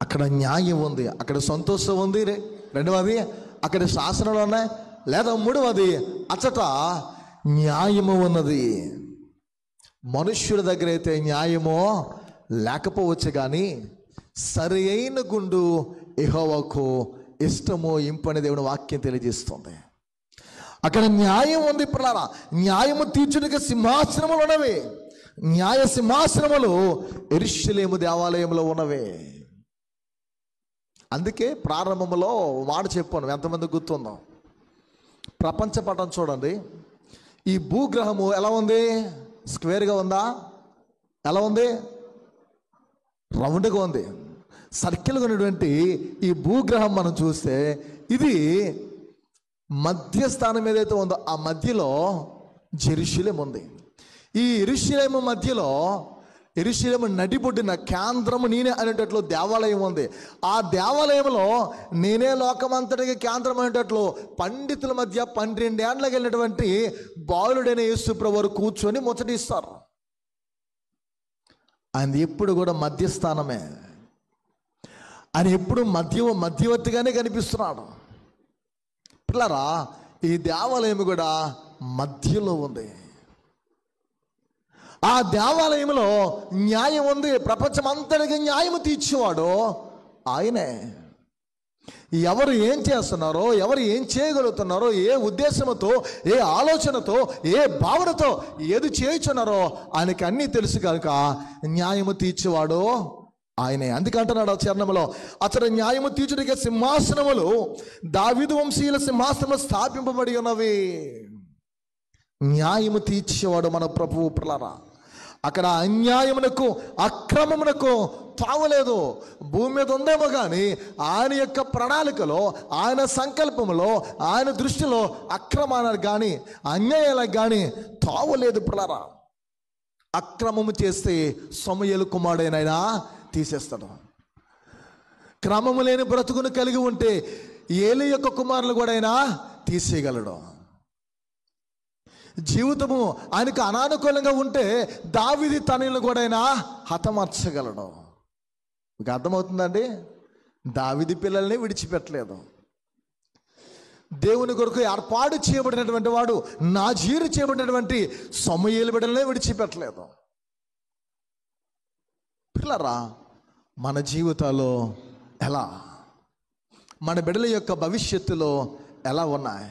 అక్కడ న్యాయం ఉంది, అక్కడ సంతోషం ఉంది. రెండవది అక్కడ శాసనాలు ఉన్నాయి. లేదా మూడవది అచ్చట న్యాయము ఉన్నది. మనుష్యుడి దగ్గర అయితే న్యాయమో లేకపోవచ్చు, కానీ సరి అయిన గుండు యెహోవాకు ఇష్టమో ఇంపని దేవుని వాక్యం తెలియజేస్తుంది. అక్కడ న్యాయం ఉంది పిల్లరా. న్యాయము తీర్చుటకు సింహాసనములు ఉన్నవి. న్యాయ సింహాసనములు యెరూషలేము దేవాలయంలో ఉన్నవే. అందుకే ప్రారంభంలో మాట చెప్పాను, ఎంతమంది గుర్తుందో. ప్రపంచ పటం చూడండి. ఈ భూగ్రహము ఎలా ఉంది? స్క్వేర్గా ఉందా? ఎలా ఉంది? రౌండ్గా ఉంది. సర్కిల్గా ఉన్నటువంటి ఈ భూగ్రహం మనం చూస్తే ఇది మధ్యస్థానం ఏదైతే ఉందో ఆ మధ్యలో జెరూషలేము ఉంది. ఈ యెరూషలేము మధ్యలో యెరూషలేము నడిబొడ్డిన కేంద్రము నేనే అనేటట్లు దేవాలయం ఉంది. ఆ దేవాలయంలో నేనే లోకమంతటికి కేంద్రం అనేటట్లు పండితుల మధ్య 12 ఏళ్ళకి వెళ్ళినటువంటి బాలుడైన యేసు ప్రభువు కూర్చొని ముచ్చటిస్తారు. ఆయన ఎప్పుడు కూడా మధ్యస్థానమే. ఆయన ఎప్పుడు మధ్యవర్తిగానే కనిపిస్తున్నాడు. పిల్లరా, ఈ దేవాలయం కూడా మధ్యలో ఉంది. ఆ దేవాలయంలో న్యాయం ఉంది. ప్రపంచమంతటికి న్యాయము తీర్చేవాడు ఆయనే. ఎవరు ఏం చేస్తున్నారో, ఎవరు ఏం చేయగలుగుతున్నారో, ఏ ఉద్దేశంతో, ఏ ఆలోచనతో, ఏ భావనతో ఏది చేయుచున్నారో ఆయనకి అన్నీ తెలుసు కనుక న్యాయము తీర్చేవాడు ఆయనే. అందుకంటున్నాడు ఆ చరణంలో, అతడు న్యాయము తీర్చుటకే సింహాసనములు దావీదు వంశీయుల సింహాసనములు స్థాపింపబడి ఉన్నవి. న్యాయము తీర్చేవాడు మన ప్రభువు. పిల్లరా, అక్కడ అన్యాయమునకు అక్రమమునకు తావలేదు. భూమి మీద ఉందేమో కానీ ఆయన యొక్క ప్రణాళికలో, ఆయన సంకల్పంలో, ఆయన దృష్టిలో అక్రమాలకు కానీ అన్యాయాలకు కానీ తావలేదు. పిల్లరా, అక్రమము చేస్తే సమూయేలు కుమారుడైనా తీసేస్తాడు. క్రమము లేని బ్రతుకును కలిగి ఉంటే ఏలి యొక్క కుమారులు కూడా అయినా తీసేయగలడు. జీవితము ఆయనకు అనానుకూలంగా ఉంటే దావీదు తనయులను కూడా అయినా హతమార్చగలడు. మీకు అర్థమవుతుందండి? దావీదు పిల్లల్ని విడిచిపెట్టలేదు. దేవుని కొరకు ఏర్పాటు చేయబడినటువంటి వాడు, నాజీరు చేయబడినటువంటి సమూయేలు బిడ్డలనే విడిచిపెట్టలేదు. పిల్లరా, మన జీవితాల్లో ఎలా, మన బిడ్డల యొక్క భవిష్యత్తులో ఎలా ఉన్నాయి?